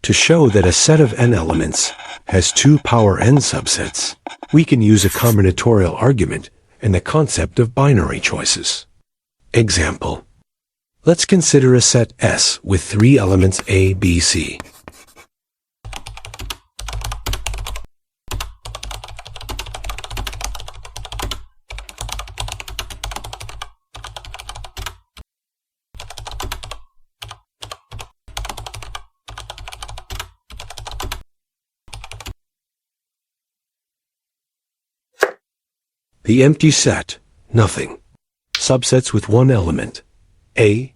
To show that a set of n elements has 2 power n subsets, we can use a combinatorial argument and the concept of binary choices. Example. Let's consider a set S with 3 elements A, B, C. The empty set, nothing. Subsets with 1 element, A,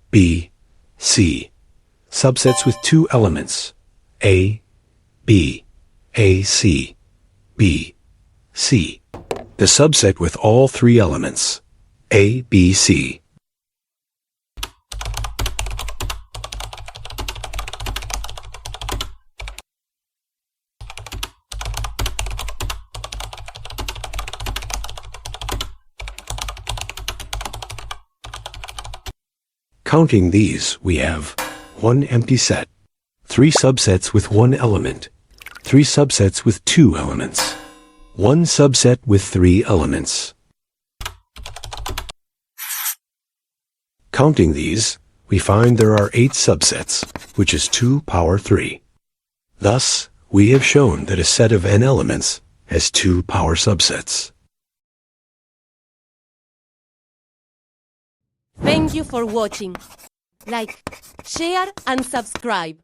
B, C. Subsets with 2 elements, A, B, A, C, B, C. The subset with all 3 elements, A, B, C. Counting these, we have 1 empty set, 3 subsets with 1 element, 3 subsets with 2 elements, 1 subset with 3 elements. Counting these, we find there are 8 subsets, which is 2 power 3. Thus, we have shown that a set of n elements has 2 power subsets. Thank you for watching. Like, share and subscribe.